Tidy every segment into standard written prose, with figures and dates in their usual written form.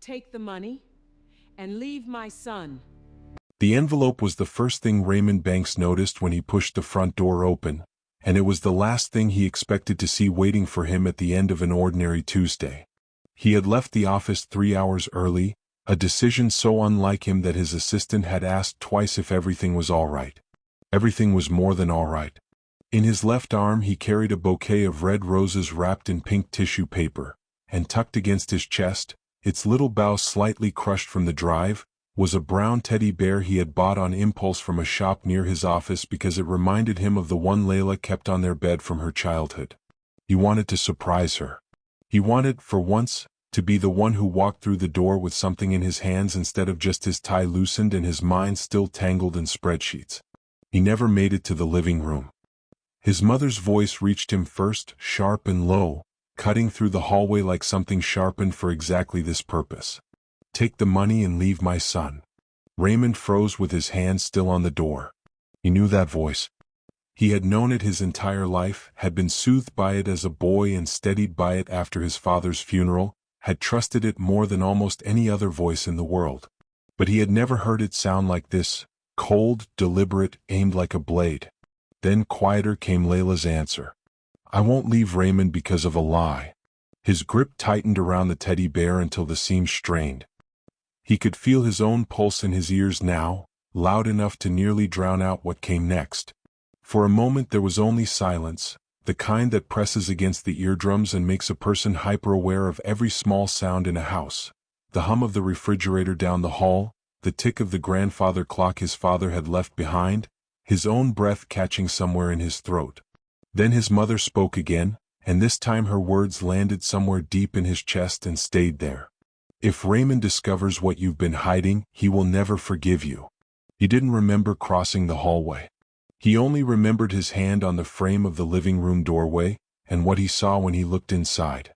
Take the money and leave my son. The envelope was the first thing Raymond Banks noticed when he pushed the front door open, and it was the last thing he expected to see waiting for him at the end of an ordinary Tuesday. He had left the office 3 hours early, a decision so unlike him that his assistant had asked twice if everything was all right. Everything was more than all right. In his left arm he carried a bouquet of red roses wrapped in pink tissue paper, and tucked against his chest, its little bough slightly crushed from the drive, was a brown teddy bear he had bought on impulse from a shop near his office because it reminded him of the one Layla kept on their bed from her childhood. He wanted to surprise her. He wanted, for once, to be the one who walked through the door with something in his hands instead of just his tie loosened and his mind still tangled in spreadsheets. He never made it to the living room. His mother's voice reached him first, sharp and low, cutting through the hallway like something sharpened for exactly this purpose. Take the money and leave my son. Raymond froze with his hand still on the door. He knew that voice. He had known it his entire life, had been soothed by it as a boy and steadied by it after his father's funeral, had trusted it more than almost any other voice in the world. But he had never heard it sound like this, cold, deliberate, aimed like a blade. Then quieter came Layla's answer. I won't leave Raymond because of a lie. His grip tightened around the teddy bear until the seams strained. He could feel his own pulse in his ears now, loud enough to nearly drown out what came next. For a moment there was only silence, the kind that presses against the eardrums and makes a person hyper-aware of every small sound in a house. The hum of the refrigerator down the hall, the tick of the grandfather clock his father had left behind, his own breath catching somewhere in his throat. Then his mother spoke again, and this time her words landed somewhere deep in his chest and stayed there. If Raymond discovers what you've been hiding, he will never forgive you. He didn't remember crossing the hallway. He only remembered his hand on the frame of the living room doorway, and what he saw when he looked inside.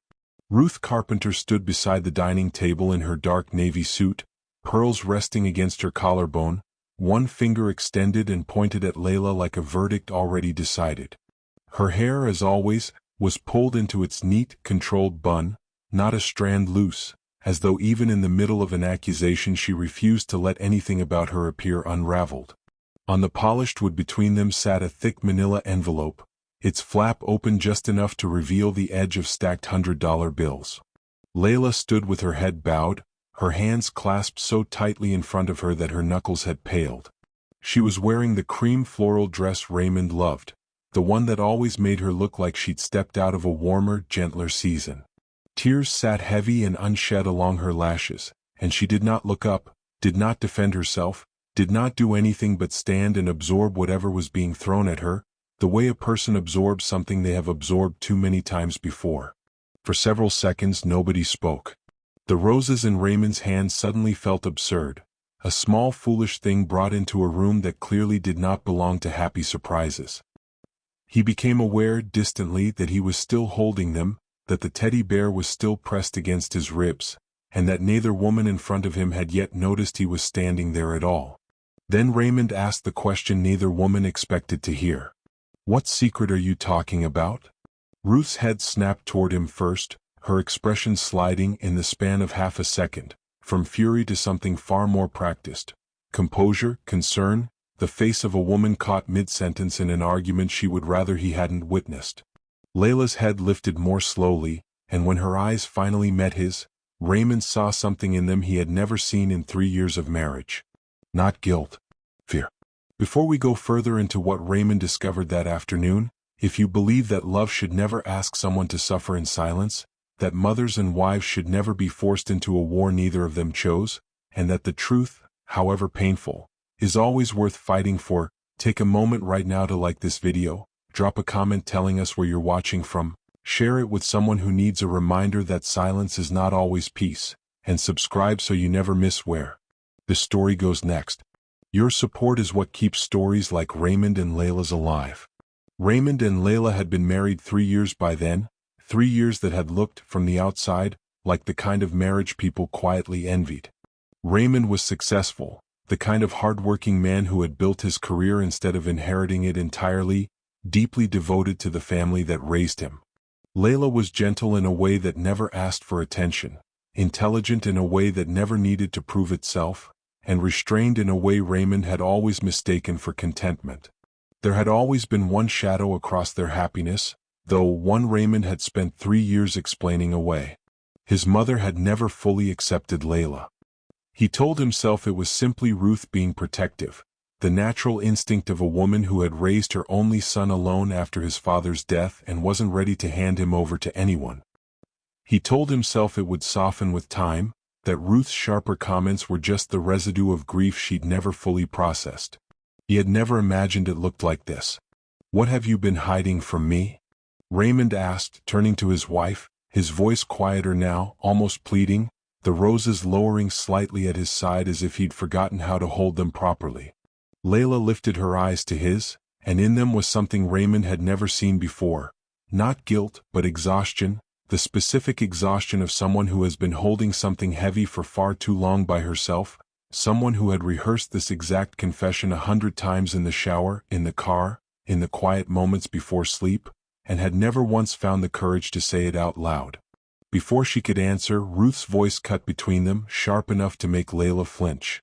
Ruth Carpenter stood beside the dining table in her dark navy suit, pearls resting against her collarbone, one finger extended and pointed at Layla like a verdict already decided. Her hair, as always, was pulled into its neat, controlled bun, not a strand loose, as though even in the middle of an accusation she refused to let anything about her appear unraveled. On the polished wood between them sat a thick manila envelope, its flap open just enough to reveal the edge of stacked $100 bills. Layla stood with her head bowed, her hands clasped so tightly in front of her that her knuckles had paled. She was wearing the cream floral dress Raymond loved, the one that always made her look like she'd stepped out of a warmer, gentler season. Tears sat heavy and unshed along her lashes, and she did not look up, did not defend herself, did not do anything but stand and absorb whatever was being thrown at her, the way a person absorbs something they have absorbed too many times before. For several seconds nobody spoke. The roses in Raymond's hand suddenly felt absurd, a small foolish thing brought into a room that clearly did not belong to happy surprises. He became aware, distantly, that he was still holding them, that the teddy bear was still pressed against his ribs, and that neither woman in front of him had yet noticed he was standing there at all. Then Raymond asked the question neither woman expected to hear. What secret are you talking about? Ruth's head snapped toward him first, her expression sliding in the span of half a second, from fury to something far more practiced. Composure, concern, the face of a woman caught mid-sentence in an argument she would rather he hadn't witnessed. Layla's head lifted more slowly, and when her eyes finally met his, Raymond saw something in them he had never seen in 3 years of marriage. Not guilt. Fear. Before we go further into what Raymond discovered that afternoon, if you believe that love should never ask someone to suffer in silence, that mothers and wives should never be forced into a war neither of them chose, and that the truth, however painful, is always worth fighting for, take a moment right now to like this video, drop a comment telling us where you're watching from, share it with someone who needs a reminder that silence is not always peace, and subscribe so you never miss where the story goes next. Your support is what keeps stories like Raymond and Layla's alive. Raymond and Layla had been married 3 years by then, 3 years that had looked, from the outside, like the kind of marriage people quietly envied. Raymond was successful, the kind of hard-working man who had built his career instead of inheriting it entirely, deeply devoted to the family that raised him. Layla was gentle in a way that never asked for attention, intelligent in a way that never needed to prove itself, and restrained in a way Raymond had always mistaken for contentment. There had always been one shadow across their happiness, though one Raymond had spent 3 years explaining away. His mother had never fully accepted Layla. He told himself it was simply Ruth being protective, the natural instinct of a woman who had raised her only son alone after his father's death and wasn't ready to hand him over to anyone. He told himself it would soften with time, that Ruth's sharper comments were just the residue of grief she'd never fully processed. He had never imagined it looked like this. "What have you been hiding from me?" Raymond asked, turning to his wife, his voice quieter now, almost pleading, the roses lowering slightly at his side as if he'd forgotten how to hold them properly. Layla lifted her eyes to his, and in them was something Raymond had never seen before. Not guilt, but exhaustion, the specific exhaustion of someone who has been holding something heavy for far too long by herself, someone who had rehearsed this exact confession 100 times in the shower, in the car, in the quiet moments before sleep, and had never once found the courage to say it out loud. Before she could answer, Ruth's voice cut between them, sharp enough to make Layla flinch.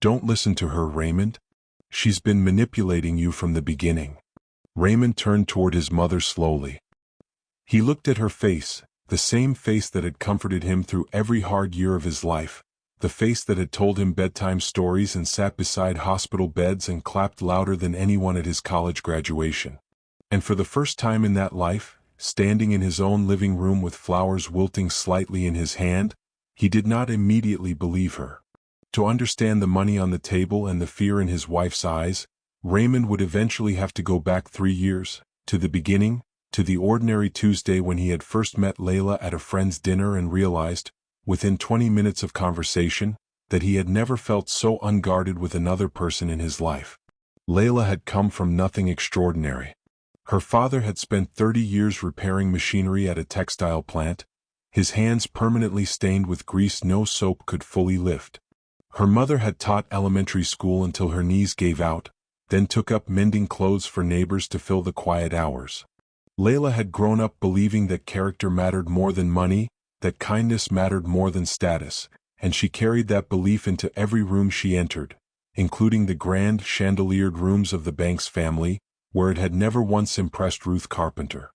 "Don't listen to her, Raymond. She's been manipulating you from the beginning." Raymond turned toward his mother slowly. He looked at her face, the same face that had comforted him through every hard year of his life, the face that had told him bedtime stories and sat beside hospital beds and clapped louder than anyone at his college graduation. And for the first time in that life, standing in his own living room with flowers wilting slightly in his hand, he did not immediately believe her. To understand the money on the table and the fear in his wife's eyes, Raymond would eventually have to go back 3 years, to the beginning, to the ordinary Tuesday when he had first met Layla at a friend's dinner and realized, within 20 minutes of conversation, that he had never felt so unguarded with another person in his life. Layla had come from nothing extraordinary. Her father had spent 30 years repairing machinery at a textile plant, his hands permanently stained with grease no soap could fully lift. Her mother had taught elementary school until her knees gave out, then took up mending clothes for neighbors to fill the quiet hours. Layla had grown up believing that character mattered more than money, that kindness mattered more than status, and she carried that belief into every room she entered, including the grand, chandeliered rooms of the Banks family, where it had never once impressed Ruth Carpenter.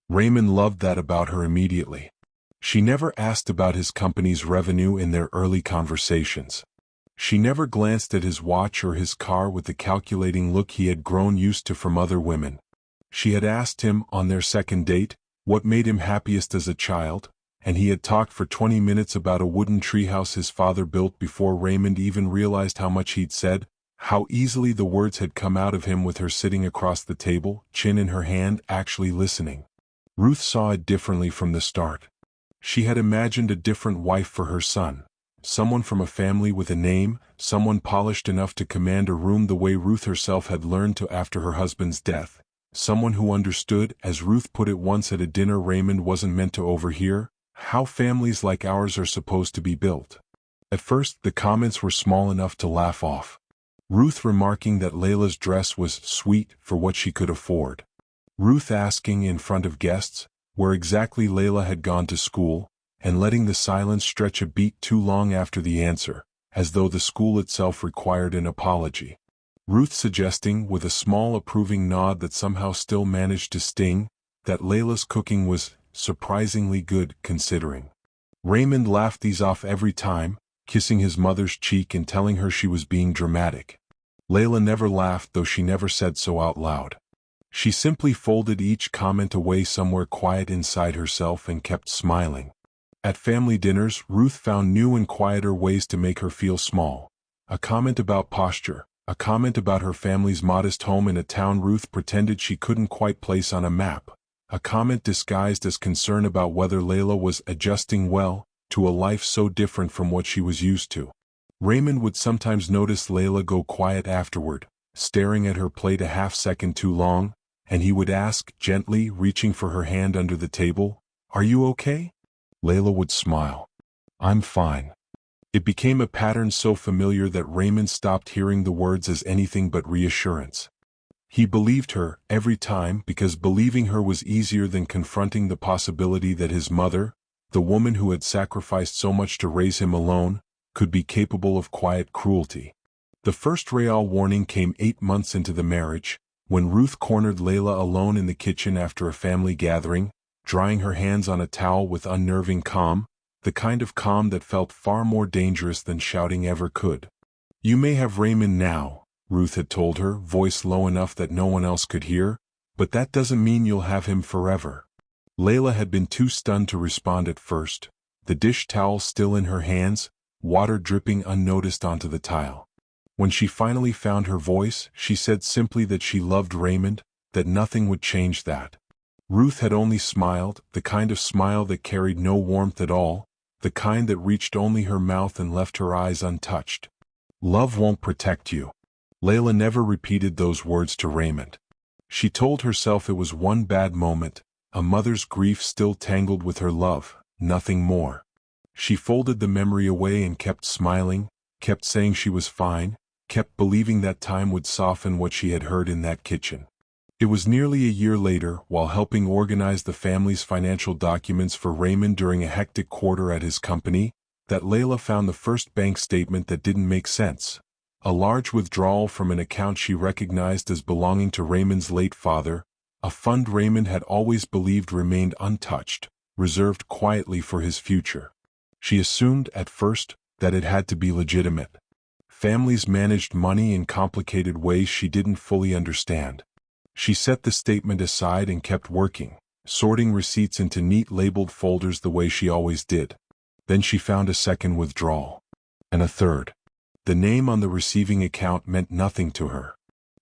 Raymond loved that about her immediately. She never asked about his company's revenue in their early conversations. She never glanced at his watch or his car with the calculating look he had grown used to from other women. She had asked him, on their second date, what made him happiest as a child, and he had talked for 20 minutes about a wooden treehouse his father built before Raymond even realized how much he'd said, how easily the words had come out of him with her sitting across the table, chin in her hand, actually listening. Ruth saw it differently from the start. She had imagined a different wife for her son, someone from a family with a name, someone polished enough to command a room the way Ruth herself had learned to after her husband's death, someone who understood, as Ruth put it once at a dinner Raymond wasn't meant to overhear, how families like ours are supposed to be built. At first, the comments were small enough to laugh off. Ruth remarking that Layla's dress was sweet for what she could afford. Ruth asking in front of guests where exactly Layla had gone to school, and letting the silence stretch a beat too long after the answer, as though the school itself required an apology. Ruth suggesting, with a small approving nod that somehow still managed to sting, that Layla's cooking was surprisingly good considering. Raymond laughed these off every time, kissing his mother's cheek and telling her she was being dramatic. Layla never laughed, though she never said so out loud. She simply folded each comment away somewhere quiet inside herself and kept smiling. At family dinners, Ruth found new and quieter ways to make her feel small. A comment about posture, a comment about her family's modest home in a town Ruth pretended she couldn't quite place on a map, a comment disguised as concern about whether Layla was adjusting well to a life so different from what she was used to. Raymond would sometimes notice Layla go quiet afterward, staring at her plate a half-second too long, and he would ask, gently reaching for her hand under the table, "Are you okay?" Layla would smile. "I'm fine." It became a pattern so familiar that Raymond stopped hearing the words as anything but reassurance. He believed her every time because believing her was easier than confronting the possibility that his mother, the woman who had sacrificed so much to raise him alone, could be capable of quiet cruelty. The first real warning came 8 months into the marriage, when Ruth cornered Layla alone in the kitchen after a family gathering, drying her hands on a towel with unnerving calm, the kind of calm that felt far more dangerous than shouting ever could. "You may have Raymond now," Ruth had told her, voice low enough that no one else could hear, "but that doesn't mean you'll have him forever." Layla had been too stunned to respond at first, the dish towel still in her hands, water dripping unnoticed onto the tile. When she finally found her voice, she said simply that she loved Raymond, that nothing would change that. Ruth had only smiled, the kind of smile that carried no warmth at all, the kind that reached only her mouth and left her eyes untouched. "Love won't protect you." Layla never repeated those words to Raymond. She told herself it was one bad moment, a mother's grief still tangled with her love, nothing more. She folded the memory away and kept smiling, kept saying she was fine, kept believing that time would soften what she had heard in that kitchen. It was nearly a year later, while helping organize the family's financial documents for Raymond during a hectic quarter at his company, that Layla found the first bank statement that didn't make sense. A large withdrawal from an account she recognized as belonging to Raymond's late father, a fund Raymond had always believed remained untouched, reserved quietly for his future. She assumed, at first, that it had to be legitimate. Families managed money in complicated ways she didn't fully understand. She set the statement aside and kept working, sorting receipts into neat labeled folders the way she always did. Then she found a second withdrawal. And a third. The name on the receiving account meant nothing to her.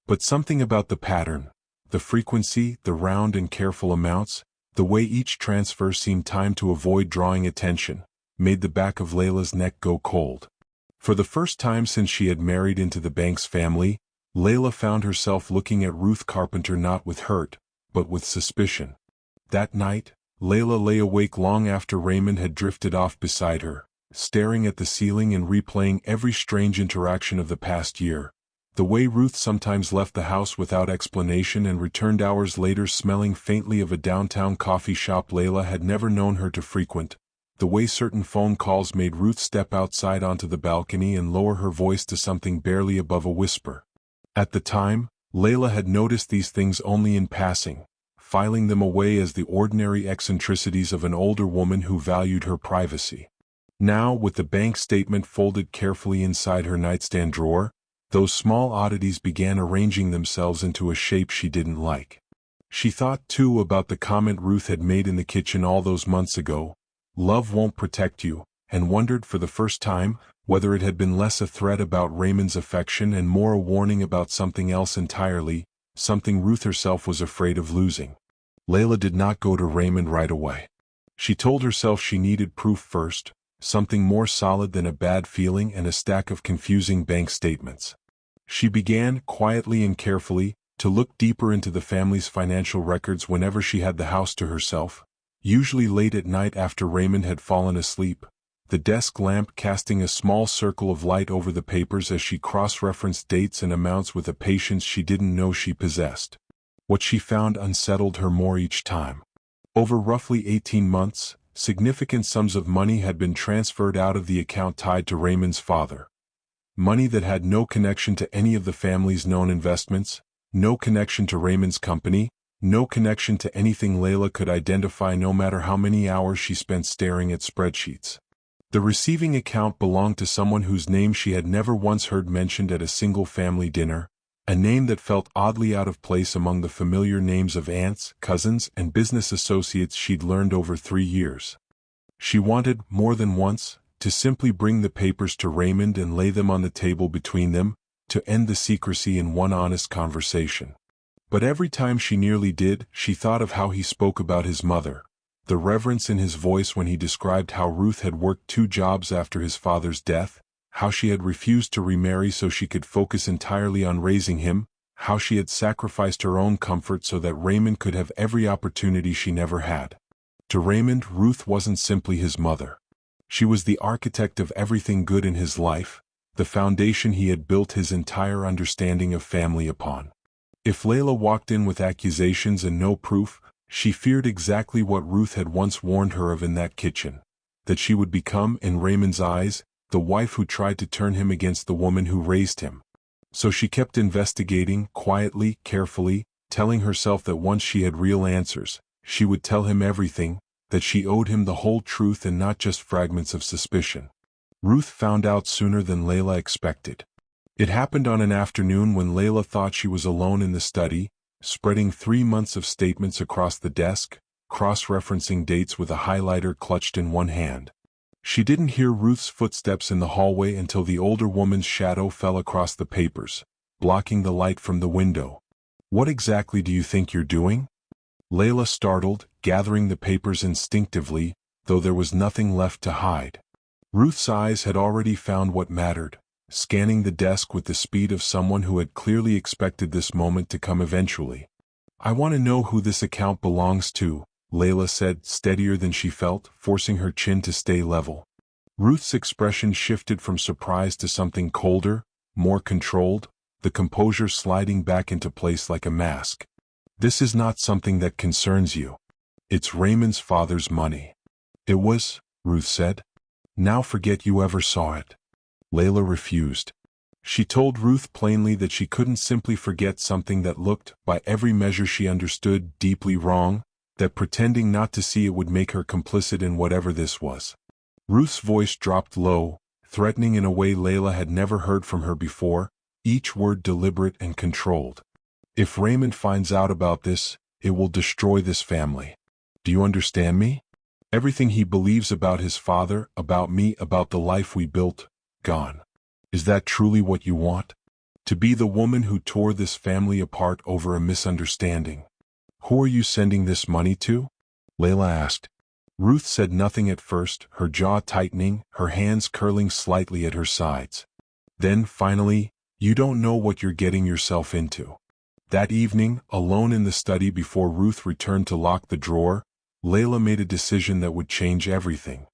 But something about the pattern, the frequency, the round and careful amounts, the way each transfer seemed timed to avoid drawing attention, made the back of Layla's neck go cold. For the first time since she had married into the bank's family, Layla found herself looking at Ruth Carpenter not with hurt, but with suspicion. That night, Layla lay awake long after Raymond had drifted off beside her, staring at the ceiling and replaying every strange interaction of the past year. The way Ruth sometimes left the house without explanation and returned hours later smelling faintly of a downtown coffee shop Layla had never known her to frequent. The way certain phone calls made Ruth step outside onto the balcony and lower her voice to something barely above a whisper. At the time, Layla had noticed these things only in passing, filing them away as the ordinary eccentricities of an older woman who valued her privacy. Now, with the bank statement folded carefully inside her nightstand drawer, those small oddities began arranging themselves into a shape she didn't like. She thought, too, about the comment Ruth had made in the kitchen all those months ago, "Love won't protect you," and wondered for the first time whether it had been less a threat about Raymond's affection and more a warning about something else entirely, something Ruth herself was afraid of losing. Layla did not go to Raymond right away. She told herself she needed proof first, something more solid than a bad feeling and a stack of confusing bank statements. She began, quietly and carefully, to look deeper into the family's financial records whenever she had the house to herself, usually late at night after Raymond had fallen asleep, the desk lamp casting a small circle of light over the papers as she cross-referenced dates and amounts with a patience she didn't know she possessed. What she found unsettled her more each time. Over roughly 18 months, significant sums of money had been transferred out of the account tied to Raymond's father. Money that had no connection to any of the family's known investments, no connection to Raymond's company, no connection to anything Layla could identify no matter how many hours she spent staring at spreadsheets. The receiving account belonged to someone whose name she had never once heard mentioned at a single family dinner, a name that felt oddly out of place among the familiar names of aunts, cousins, and business associates she'd learned over 3 years. She wanted, more than once, to simply bring the papers to Raymond and lay them on the table between them, to end the secrecy in one honest conversation. But every time she nearly did, she thought of how he spoke about his mother, the reverence in his voice when he described how Ruth had worked 2 jobs after his father's death, how she had refused to remarry so she could focus entirely on raising him, how she had sacrificed her own comfort so that Raymond could have every opportunity she never had. To Raymond, Ruth wasn't simply his mother. She was the architect of everything good in his life, the foundation he had built his entire understanding of family upon. If Layla walked in with accusations and no proof, She feared exactly what Ruth had once warned her of in that kitchen, that she would become, in Raymond's eyes, the wife who tried to turn him against the woman who raised him. So she kept investigating, quietly, carefully, telling herself that once she had real answers, she would tell him everything, that she owed him the whole truth and not just fragments of suspicion. Ruth found out sooner than Layla expected. It happened on an afternoon when Layla thought she was alone in the study, spreading 3 months of statements across the desk, cross-referencing dates with a highlighter clutched in one hand. She didn't hear Ruth's footsteps in the hallway until the older woman's shadow fell across the papers, blocking the light from the window. "What exactly do you think you're doing?" Layla startled, gathering the papers instinctively, though there was nothing left to hide. Ruth's eyes had already found what mattered, scanning the desk with the speed of someone who had clearly expected this moment to come eventually. "I want to know who this account belongs to," Layla said, steadier than she felt, forcing her chin to stay level. Ruth's expression shifted from surprise to something colder, more controlled, the composure sliding back into place like a mask. "This is not something that concerns you. It's Raymond's father's money." "It was," Ruth said. "Now forget you ever saw it." Layla refused. She told Ruth plainly that she couldn't simply forget something that looked, by every measure she understood, deeply wrong, that pretending not to see it would make her complicit in whatever this was. Ruth's voice dropped low, threatening in a way Layla had never heard from her before, each word deliberate and controlled. "If Raymond finds out about this, it will destroy this family. Do you understand me? Everything he believes about his father, about me, about the life we built, gone. Is that truly what you want? To be the woman who tore this family apart over a misunderstanding? Who are you sending this money to?" Layla asked. Ruth said nothing at first, her jaw tightening, her hands curling slightly at her sides. Then, finally, "You don't know what you're getting yourself into." That evening, alone in the study before Ruth returned to lock the drawer, Layla made a decision that would change everything.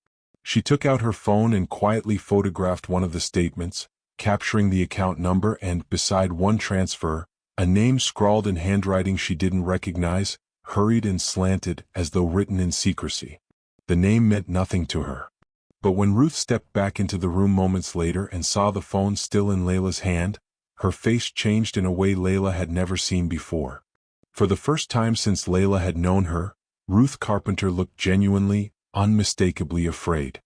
She took out her phone and quietly photographed one of the statements, capturing the account number and, beside one transfer, a name scrawled in handwriting she didn't recognize, hurried and slanted as though written in secrecy. The name meant nothing to her. But when Ruth stepped back into the room moments later and saw the phone still in Layla's hand, her face changed in a way Layla had never seen before. For the first time since Layla had known her, Ruth Carpenter looked genuinely, unmistakably afraid.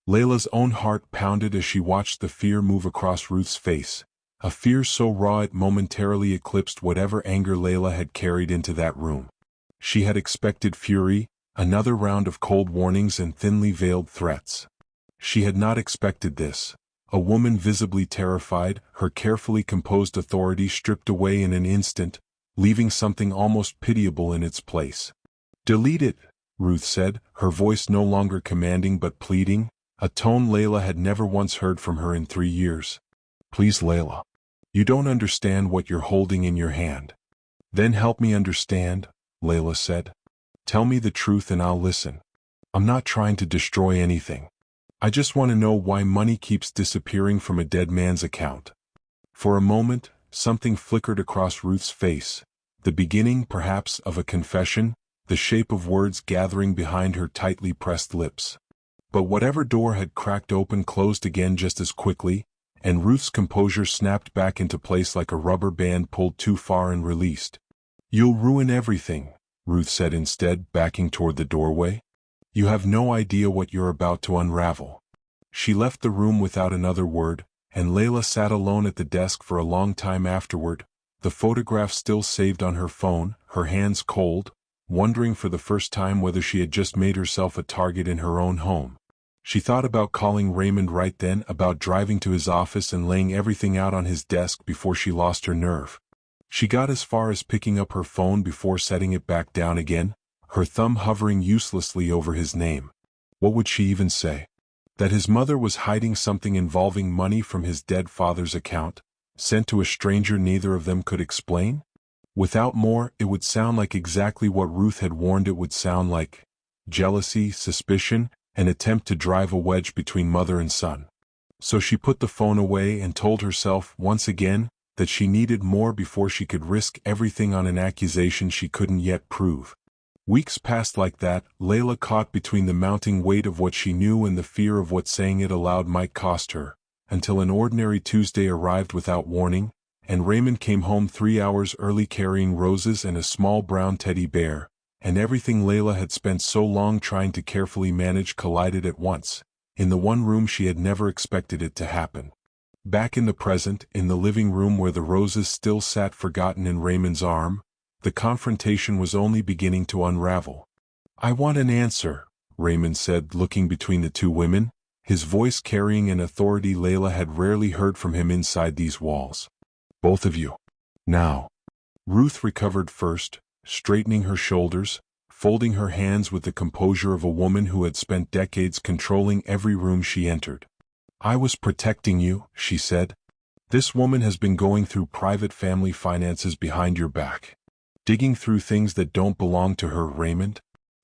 Layla's own heart pounded as she watched the fear move across Ruth's face, a fear so raw it momentarily eclipsed whatever anger Layla had carried into that room. She had expected fury, another round of cold warnings and thinly veiled threats. She had not expected this. A woman visibly terrified, her carefully composed authority stripped away in an instant, leaving something almost pitiable in its place. "Delete it," Ruth said, her voice no longer commanding but pleading, a tone Layla had never once heard from her in 3 years. "Please, Layla. You don't understand what you're holding in your hand." "Then help me understand," Layla said. "Tell me the truth and I'll listen. I'm not trying to destroy anything. I just want to know why money keeps disappearing from a dead man's account." For a moment, something flickered across Ruth's face, the beginning, perhaps, of a confession, the shape of words gathering behind her tightly pressed lips. But whatever door had cracked open closed again just as quickly, and Ruth's composure snapped back into place like a rubber band pulled too far and released. "You'll ruin everything," Ruth said instead, backing toward the doorway. "You have no idea what you're about to unravel." She left the room without another word, and Layla sat alone at the desk for a long time afterward, the photograph still saved on her phone, her hands cold, wondering for the first time whether she had just made herself a target in her own home. She thought about calling Raymond right then, about driving to his office and laying everything out on his desk before she lost her nerve. She got as far as picking up her phone before setting it back down again, her thumb hovering uselessly over his name. What would she even say? That his mother was hiding something involving money from his dead father's account, sent to a stranger neither of them could explain? Without more, it would sound like exactly what Ruth had warned it would sound like: jealousy, suspicion, an attempt to drive a wedge between mother and son. So she put the phone away and told herself, once again, that she needed more before she could risk everything on an accusation she couldn't yet prove. Weeks passed like that, Layla caught between the mounting weight of what she knew and the fear of what saying it aloud might cost her, until an ordinary Tuesday arrived without warning, and Raymond came home 3 hours early carrying roses and a small brown teddy bear, and everything Layla had spent so long trying to carefully manage collided at once, in the one room she had never expected it to happen. Back in the present, in the living room where the roses still sat forgotten in Raymond's arm, the confrontation was only beginning to unravel. "I want an answer," Raymond said, looking between the two women, his voice carrying an authority Layla had rarely heard from him inside these walls. "Both of you. Now." Ruth recovered first, straightening her shoulders, folding her hands with the composure of a woman who had spent decades controlling every room she entered. "I was protecting you," she said. "This woman has been going through private family finances behind your back. Digging through things that don't belong to her, Raymond.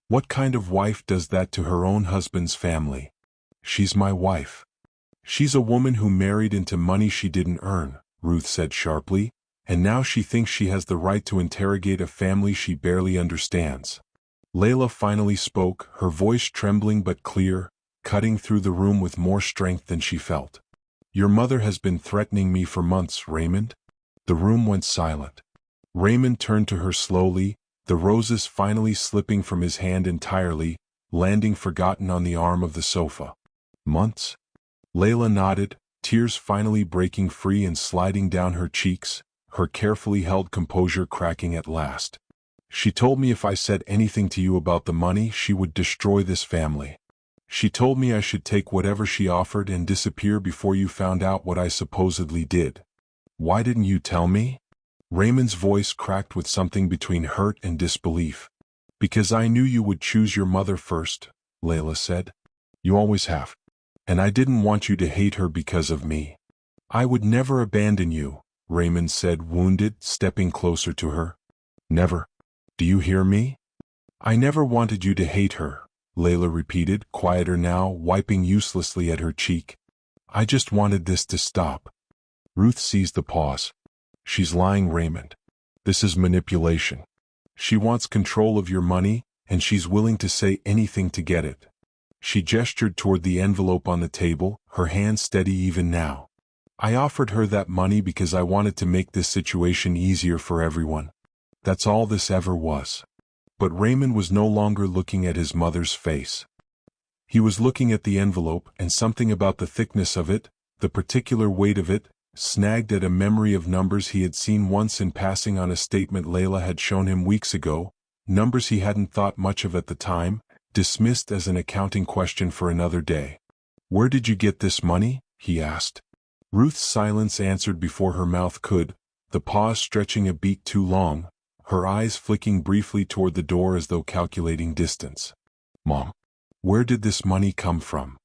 What kind of wife does that to her own husband's family? She's my wife." "She's a woman who married into money she didn't earn," Ruth said sharply, "and now she thinks she has the right to interrogate a family she barely understands." Layla finally spoke, her voice trembling but clear, cutting through the room with more strength than she felt. "Your mother has been threatening me for months, Raymond." The room went silent. Raymond turned to her slowly, the roses finally slipping from his hand entirely, landing forgotten on the arm of the sofa. "Months?" Layla nodded, tears finally breaking free and sliding down her cheeks, her carefully held composure cracking at last. "She told me if I said anything to you about the money, she would destroy this family. She told me I should take whatever she offered and disappear before you found out what I supposedly did. Why didn't you tell me?" Raymond's voice cracked with something between hurt and disbelief. "Because I knew you would choose your mother first," Layla said. "You always have. And I didn't want you to hate her because of me." "I would never abandon you," Raymond said, wounded, stepping closer to her. "Never. Do you hear me?" "I never wanted you to hate her," Layla repeated, quieter now, wiping uselessly at her cheek. "I just wanted this to stop." Ruth seized the pause. "She's lying, Raymond. This is manipulation. She wants control of your money, and she's willing to say anything to get it." She gestured toward the envelope on the table, her hand steady even now. "I offered her that money because I wanted to make this situation easier for everyone. That's all this ever was." But Raymond was no longer looking at his mother's face. He was looking at the envelope, and something about the thickness of it, the particular weight of it, snagged at a memory of numbers he had seen once in passing on a statement Layla had shown him weeks ago, numbers he hadn't thought much of at the time, dismissed as an accounting question for another day. "Where did you get this money?" he asked. Ruth's silence answered before her mouth could, the pause stretching a beat too long, her eyes flicking briefly toward the door as though calculating distance. "Mom, where did this money come from?"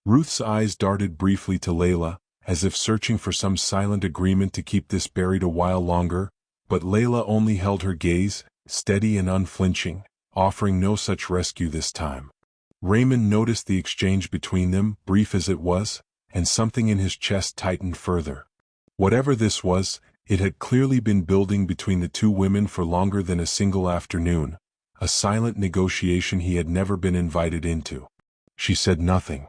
Ruth's eyes darted briefly to Layla, as if searching for some silent agreement to keep this buried a while longer, but Layla only held her gaze, steady and unflinching, offering no such rescue this time. Raymond noticed the exchange between them, brief as it was, and something in his chest tightened further. Whatever this was, it had clearly been building between the two women for longer than a single afternoon, a silent negotiation he had never been invited into. She said nothing.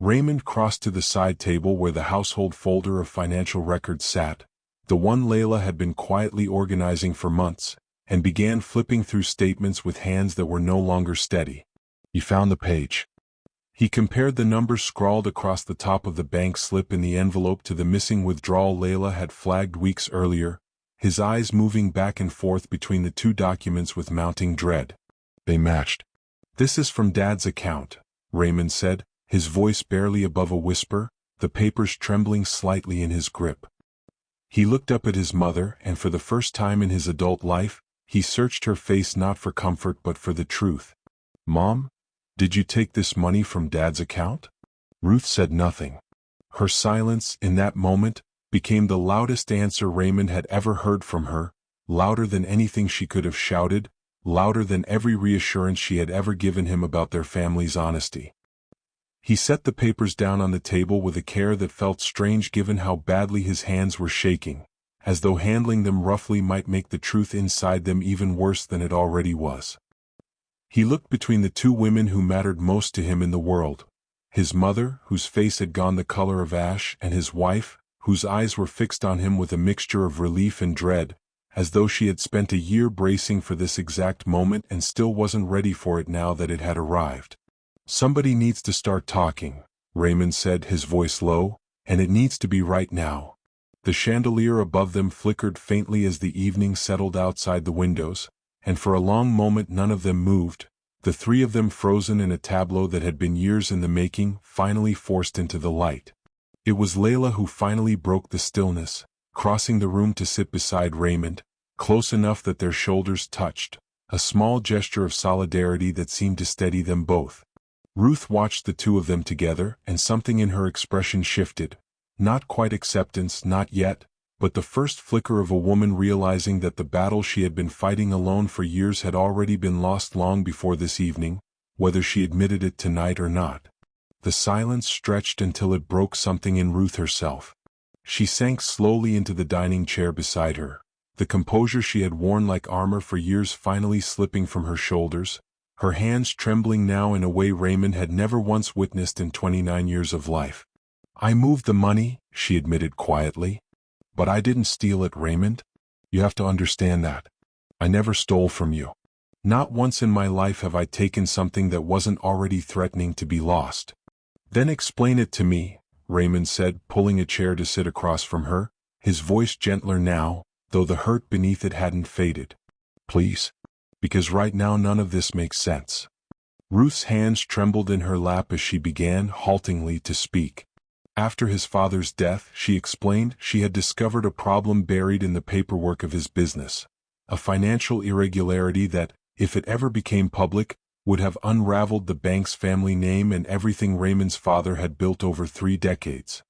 Raymond crossed to the side table where the household folder of financial records sat, the one Layla had been quietly organizing for months, and began flipping through statements with hands that were no longer steady. "You found the page." He compared the numbers scrawled across the top of the bank slip in the envelope to the missing withdrawal Layla had flagged weeks earlier, his eyes moving back and forth between the two documents with mounting dread. They matched. "This is from Dad's account," Raymond said, his voice barely above a whisper, the papers trembling slightly in his grip. He looked up at his mother, and for the first time in his adult life, he searched her face not for comfort but for the truth. "Mom, did you take this money from Dad's account?" Ruth said nothing. Her silence, in that moment, became the loudest answer Raymond had ever heard from her, louder than anything she could have shouted, louder than every reassurance she had ever given him about their family's honesty. He set the papers down on the table with a care that felt strange given how badly his hands were shaking, as though handling them roughly might make the truth inside them even worse than it already was. He looked between the two women who mattered most to him in the world. His mother, whose face had gone the color of ash, and his wife, whose eyes were fixed on him with a mixture of relief and dread, as though she had spent a year bracing for this exact moment and still wasn't ready for it now that it had arrived. "Somebody needs to start talking," Raymond said, his voice low, "and it needs to be right now." The chandelier above them flickered faintly as the evening settled outside the windows, and for a long moment none of them moved, the three of them frozen in a tableau that had been years in the making, finally forced into the light. It was Layla who finally broke the stillness, crossing the room to sit beside Raymond, close enough that their shoulders touched, a small gesture of solidarity that seemed to steady them both. Ruth watched the two of them together, and something in her expression shifted. Not quite acceptance, not yet, but the first flicker of a woman realizing that the battle she had been fighting alone for years had already been lost long before this evening, whether she admitted it tonight or not. The silence stretched until it broke something in Ruth herself. She sank slowly into the dining chair beside her, the composure she had worn like armor for years finally slipping from her shoulders, her hands trembling now in a way Raymond had never once witnessed in 29 years of life. "I moved the money," she admitted quietly. "But I didn't steal it, Raymond. You have to understand that. I never stole from you. Not once in my life have I taken something that wasn't already threatening to be lost." "Then explain it to me," Raymond said, pulling a chair to sit across from her, his voice gentler now, though the hurt beneath it hadn't faded. "Please. Because right now none of this makes sense." Ruth's hands trembled in her lap as she began, haltingly, to speak. After his father's death, she explained, she had discovered a problem buried in the paperwork of his business. A financial irregularity that, if it ever became public, would have unraveled the bank's family name and everything Raymond's father had built over 3 decades.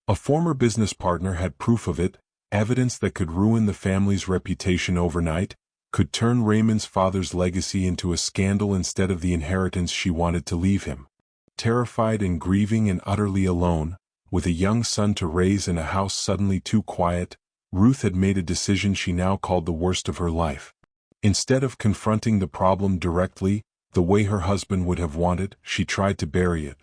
A former business partner had proof of it, evidence that could ruin the family's reputation overnight, could turn Raymond's father's legacy into a scandal instead of the inheritance she wanted to leave him. Terrified and grieving and utterly alone, with a young son to raise and a house suddenly too quiet, Ruth had made a decision she now called the worst of her life. Instead of confronting the problem directly, the way her husband would have wanted, she tried to bury it.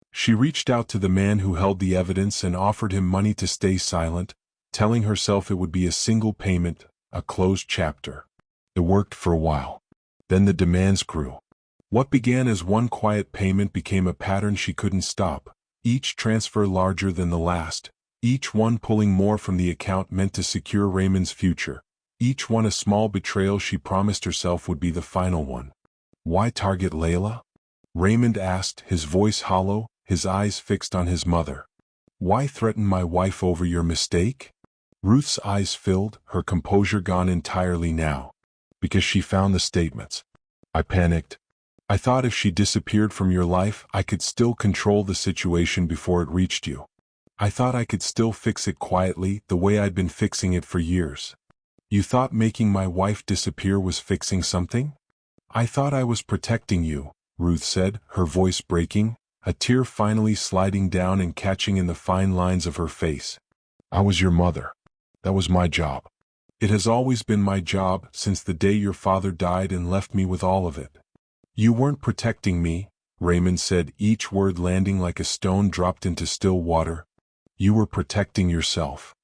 She reached out to the man who held the evidence and offered him money to stay silent, telling herself it would be a single payment, a closed chapter. It worked for a while. Then the demands grew. What began as one quiet payment became a pattern she couldn't stop. Each transfer larger than the last, each one pulling more from the account meant to secure Raymond's future, each one a small betrayal she promised herself would be the final one. "Why target Layla?" Raymond asked, his voice hollow, his eyes fixed on his mother. "Why threaten my wife over your mistake?" Ruth's eyes filled, her composure gone entirely now. "Because she found the statements. I panicked. I thought if she disappeared from your life, I could still control the situation before it reached you. I thought I could still fix it quietly, the way I'd been fixing it for years." "You thought making my wife disappear was fixing something?" "I thought I was protecting you," Ruth said, her voice breaking, a tear finally sliding down and catching in the fine lines of her face. "I was your mother. That was my job. It has always been my job, since the day your father died and left me with all of it." "You weren't protecting me," Raymond said, each word landing like a stone dropped into still water. "You were protecting yourself."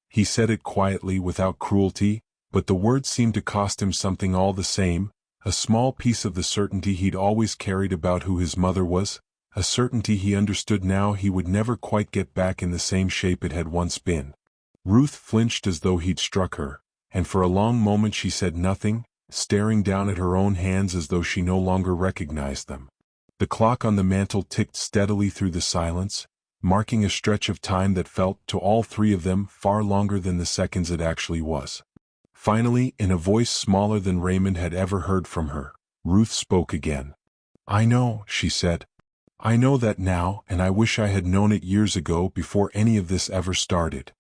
He said it quietly, without cruelty, but the words seemed to cost him something all the same, a small piece of the certainty he'd always carried about who his mother was, a certainty he understood now he would never quite get back in the same shape it had once been. Ruth flinched as though he'd struck her, and for a long moment she said nothing, staring down at her own hands as though she no longer recognized them. The clock on the mantel ticked steadily through the silence, marking a stretch of time that felt, to all three of them, far longer than the seconds it actually was. Finally, in a voice smaller than Raymond had ever heard from her, Ruth spoke again. "I know," she said. "I know that now, and I wish I had known it years ago, before any of this ever started."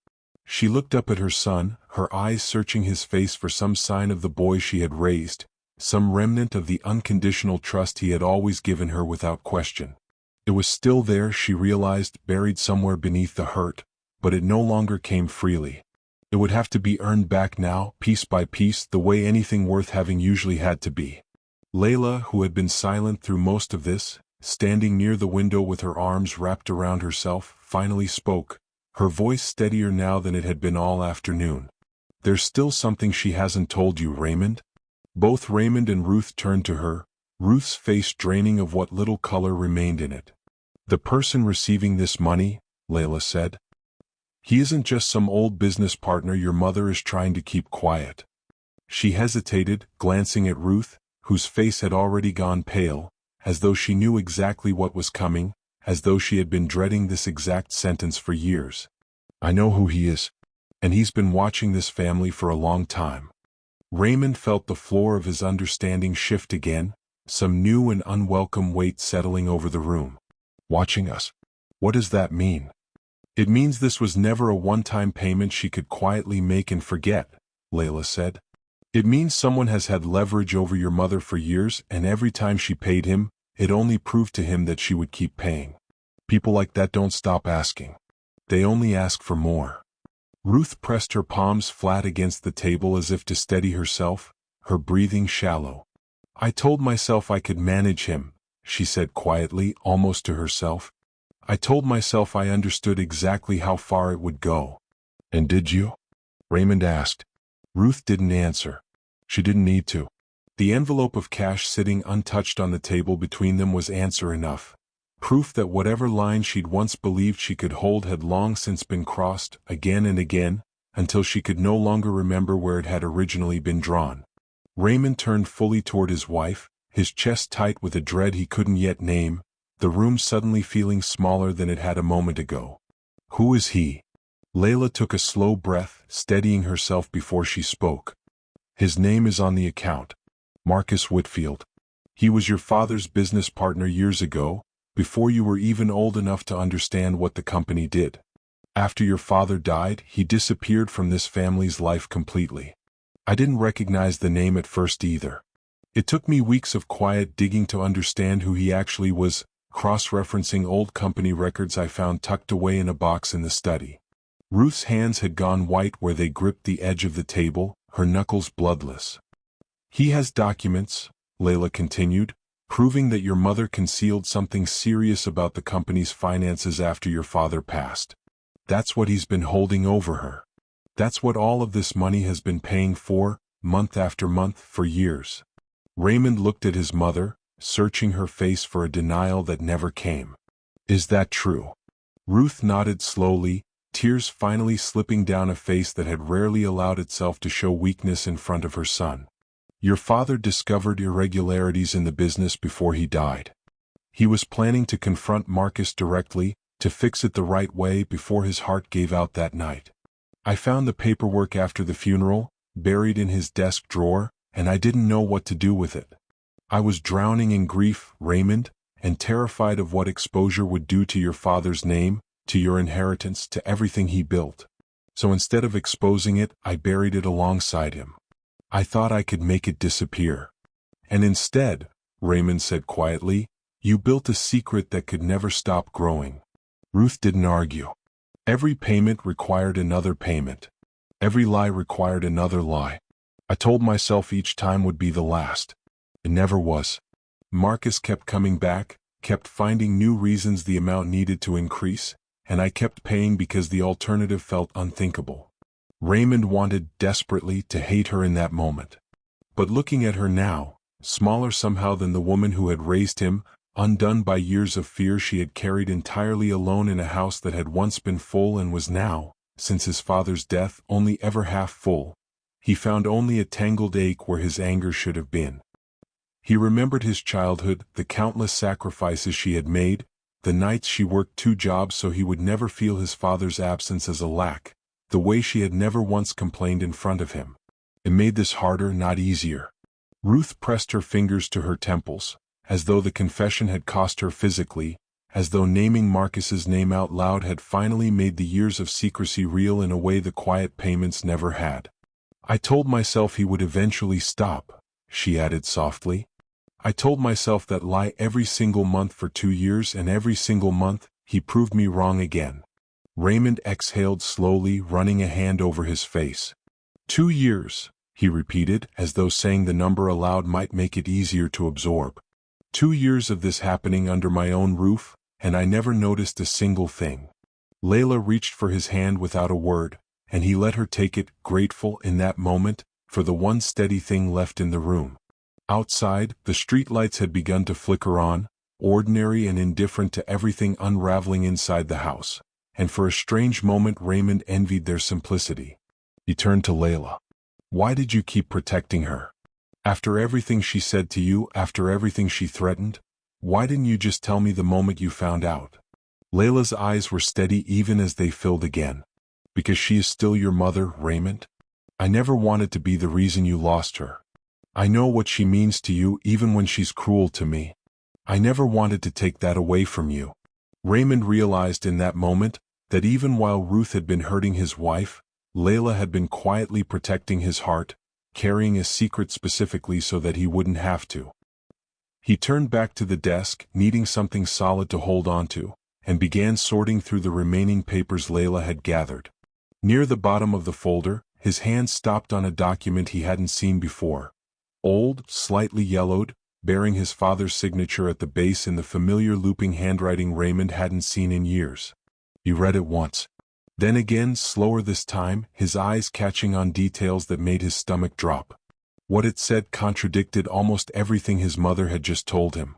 She looked up at her son, her eyes searching his face for some sign of the boy she had raised, some remnant of the unconditional trust he had always given her without question. It was still there, she realized, buried somewhere beneath the hurt, but it no longer came freely. It would have to be earned back now, piece by piece, the way anything worth having usually had to be. Layla, who had been silent through most of this, standing near the window with her arms wrapped around herself, finally spoke, her voice steadier now than it had been all afternoon. "There's still something she hasn't told you, Raymond?" Both Raymond and Ruth turned to her, Ruth's face draining of what little color remained in it. "The person receiving this money," Layla said. "He isn't just some old business partner your mother is trying to keep quiet." She hesitated, glancing at Ruth, whose face had already gone pale, as though she knew exactly what was coming, as though she had been dreading this exact sentence for years. "I know who he is. And he's been watching this family for a long time." Raymond felt the floor of his understanding shift again, some new and unwelcome weight settling over the room. "Watching us? What does that mean?" "It means this was never a one-time payment she could quietly make and forget," Layla said. "It means someone has had leverage over your mother for years, and every time she paid him, it only proved to him that she would keep paying. People like that don't stop asking. They only ask for more." Ruth pressed her palms flat against the table as if to steady herself, her breathing shallow. "I told myself I could manage him," she said quietly, almost to herself. "I told myself I understood exactly how far it would go." "And did you?" Raymond asked. Ruth didn't answer. She didn't need to. The envelope of cash sitting untouched on the table between them was answer enough. Proof that whatever line she'd once believed she could hold had long since been crossed, again and again, until she could no longer remember where it had originally been drawn. Raymond turned fully toward his wife, his chest tight with a dread he couldn't yet name, the room suddenly feeling smaller than it had a moment ago. "Who is he?" Layla took a slow breath, steadying herself before she spoke. "His name is on the account. Marcus Whitfield. He was your father's business partner years ago, before you were even old enough to understand what the company did. After your father died, he disappeared from this family's life completely. I didn't recognize the name at first either. It took me weeks of quiet digging to understand who he actually was, cross-referencing old company records I found tucked away in a box in the study." Ruth's hands had gone white where they gripped the edge of the table, her knuckles bloodless. "He has documents," Layla continued, "proving that your mother concealed something serious about the company's finances after your father passed. That's what he's been holding over her. That's what all of this money has been paying for, month after month, for years." Raymond looked at his mother, searching her face for a denial that never came. "Is that true?" Ruth nodded slowly, tears finally slipping down a face that had rarely allowed itself to show weakness in front of her son. "Your father discovered irregularities in the business before he died. He was planning to confront Marcus directly, to fix it the right way before his heart gave out that night. I found the paperwork after the funeral, buried in his desk drawer, and I didn't know what to do with it. I was drowning in grief, Raymond, and terrified of what exposure would do to your father's name, to your inheritance, to everything he built. So instead of exposing it, I buried it alongside him. I thought I could make it disappear. And instead," Raymond said quietly, "you built a secret that could never stop growing." Ruth didn't argue. Every payment required another payment. Every lie required another lie. I told myself each time would be the last. It never was. Marcus kept coming back, kept finding new reasons the amount needed to increase, and I kept paying because the alternative felt unthinkable. Raymond wanted desperately to hate her in that moment. But looking at her now, smaller somehow than the woman who had raised him, undone by years of fear she had carried entirely alone in a house that had once been full and was now, since his father's death, only ever half full, he found only a tangled ache where his anger should have been. He remembered his childhood, the countless sacrifices she had made, the nights she worked 2 jobs so he would never feel his father's absence as a lack, the way she had never once complained in front of him. It made this harder, not easier. Ruth pressed her fingers to her temples, as though the confession had cost her physically, as though naming Marcus's name out loud had finally made the years of secrecy real in a way the quiet payments never had. I told myself he would eventually stop, she added softly. I told myself that lie every single month for 2 years, and every single month, he proved me wrong again. Raymond exhaled slowly, running a hand over his face. 2 years, he repeated, as though saying the number aloud might make it easier to absorb. 2 years of this happening under my own roof, and I never noticed a single thing. Layla reached for his hand without a word, and he let her take it, grateful in that moment for the one steady thing left in the room. Outside, the streetlights had begun to flicker on, ordinary and indifferent to everything unraveling inside the house, and for a strange moment Raymond envied their simplicity. He turned to Layla. Why did you keep protecting her? After everything she said to you, after everything she threatened, why didn't you just tell me the moment you found out? Layla's eyes were steady even as they filled again. Because she is still your mother, Raymond? I never wanted to be the reason you lost her. I know what she means to you even when she's cruel to me. I never wanted to take that away from you. Raymond realized in that moment that even while Ruth had been hurting his wife, Layla had been quietly protecting his heart, carrying a secret specifically so that he wouldn't have to. He turned back to the desk, needing something solid to hold onto, and began sorting through the remaining papers Layla had gathered. Near the bottom of the folder, his hand stopped on a document he hadn't seen before. Old, slightly yellowed, bearing his father's signature at the base in the familiar looping handwriting Raymond hadn't seen in years. He read it once. Then again, slower this time, his eyes catching on details that made his stomach drop. What it said contradicted almost everything his mother had just told him.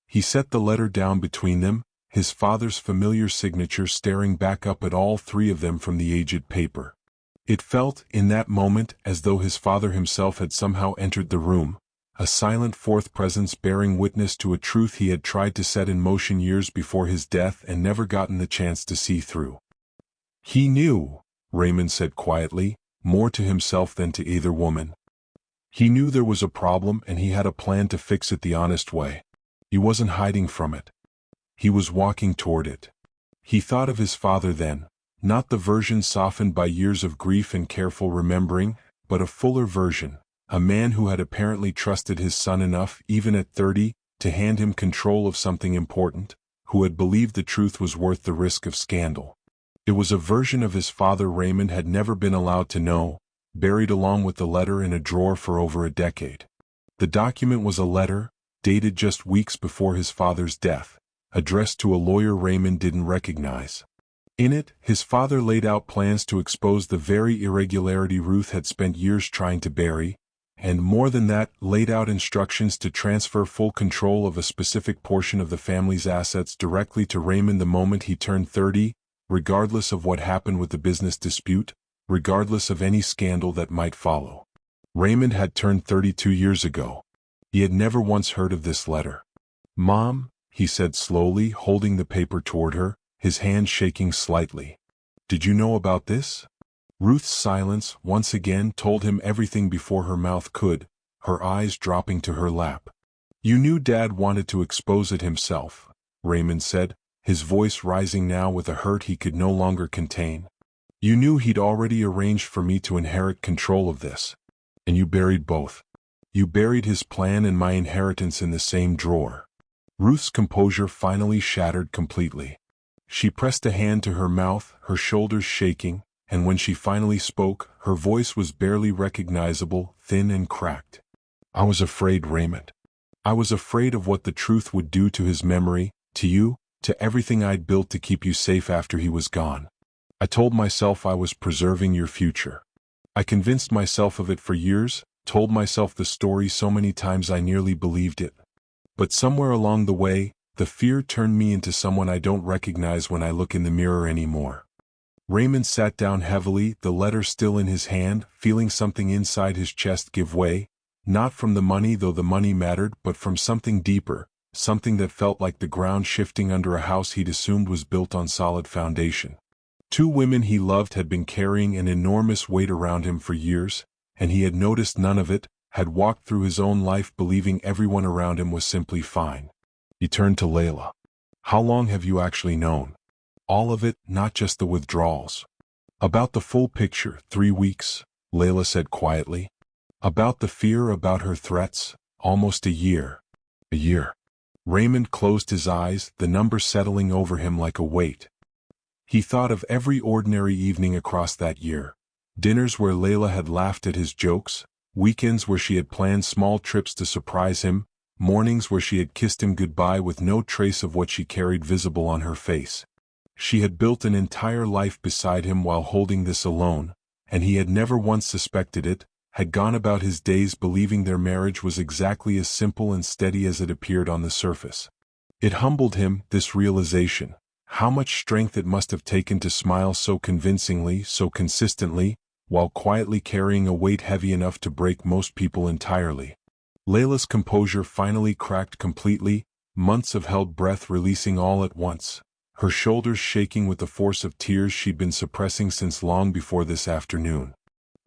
He set the letter down between them, his father's familiar signature staring back up at all three of them from the aged paper. It felt, in that moment, as though his father himself had somehow entered the room, a silent fourth presence bearing witness to a truth he had tried to set in motion years before his death and never gotten the chance to see through. He knew, Raymond said quietly, more to himself than to either woman. He knew there was a problem and he had a plan to fix it the honest way. He wasn't hiding from it. He was walking toward it. He thought of his father then, not the version softened by years of grief and careful remembering, but a fuller version, a man who had apparently trusted his son enough, even at 30, to hand him control of something important, who had believed the truth was worth the risk of scandal. It was a version of his father Raymond had never been allowed to know, buried along with the letter in a drawer for over a decade. The document was a letter, dated just weeks before his father's death, addressed to a lawyer Raymond didn't recognize. In it, his father laid out plans to expose the very irregularity Ruth had spent years trying to bury, and more than that, laid out instructions to transfer full control of a specific portion of the family's assets directly to Raymond the moment he turned 30, regardless of what happened with the business dispute, regardless of any scandal that might follow. Raymond had turned 32 years ago. He had never once heard of this letter. "Mom," he said slowly, holding the paper toward her, his hand shaking slightly. "Did you know about this?" Ruth's silence, once again, told him everything before her mouth could, her eyes dropping to her lap. "You knew Dad wanted to expose it himself," Raymond said, his voice rising now with a hurt he could no longer contain. "You knew he'd already arranged for me to inherit control of this. And you buried both. You buried his plan and my inheritance in the same drawer." Ruth's composure finally shattered completely. She pressed a hand to her mouth, her shoulders shaking, and when she finally spoke, her voice was barely recognizable, thin and cracked. "I was afraid, Raymond. I was afraid of what the truth would do to his memory, to you, to everything I'd built to keep you safe after he was gone. I told myself I was preserving your future. I convinced myself of it for years, told myself the story so many times I nearly believed it. But somewhere along the way, the fear turned me into someone I don't recognize when I look in the mirror anymore." Raymond sat down heavily, the letter still in his hand, feeling something inside his chest give way, not from the money, though the money mattered, but from something deeper, something that felt like the ground shifting under a house he'd assumed was built on solid foundation. 2 women he loved had been carrying an enormous weight around him for years, and he had noticed none of it, had walked through his own life believing everyone around him was simply fine. He turned to Layla. "How long have you actually known? All of it, not just the withdrawals." "About the full picture, 3 weeks, Layla said quietly. "About the fear, about her threats, almost a year." "A year." Raymond closed his eyes, the number settling over him like a weight. He thought of every ordinary evening across that year. Dinners where Layla had laughed at his jokes, weekends where she had planned small trips to surprise him, mornings where she had kissed him goodbye with no trace of what she carried visible on her face. She had built an entire life beside him while holding this alone, and he had never once suspected it, had gone about his days believing their marriage was exactly as simple and steady as it appeared on the surface. It humbled him, this realization, how much strength it must have taken to smile so convincingly, so consistently, while quietly carrying a weight heavy enough to break most people entirely. Layla's composure finally cracked completely, months of held breath releasing all at once, her shoulders shaking with the force of tears she'd been suppressing since long before this afternoon.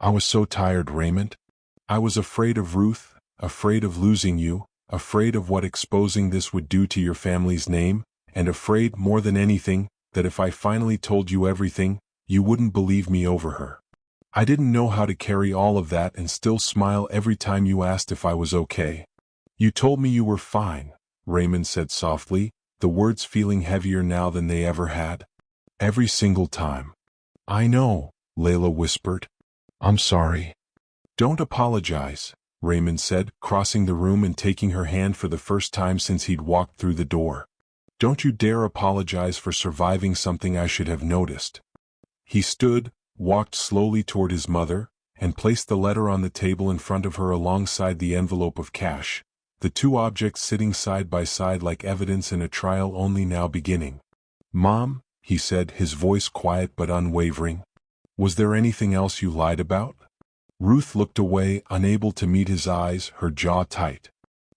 "I was so tired, Raymond. I was afraid of Ruth, afraid of losing you, afraid of what exposing this would do to your family's name, and afraid, more than anything, that if I finally told you everything, you wouldn't believe me over her. I didn't know how to carry all of that and still smile every time you asked if I was okay." "You told me you were fine," Raymond said softly, the words feeling heavier now than they ever had. "Every single time." "I know," Layla whispered. "I'm sorry." "Don't apologize," Raymond said, crossing the room and taking her hand for the first time since he'd walked through the door. "Don't you dare apologize for surviving something I should have noticed." He stood, walked slowly toward his mother, and placed the letter on the table in front of her alongside the envelope of cash, the two objects sitting side by side like evidence in a trial only now beginning. "Mom," he said, his voice quiet but unwavering, "was there anything else you lied about?" Ruth looked away, unable to meet his eyes, her jaw tight.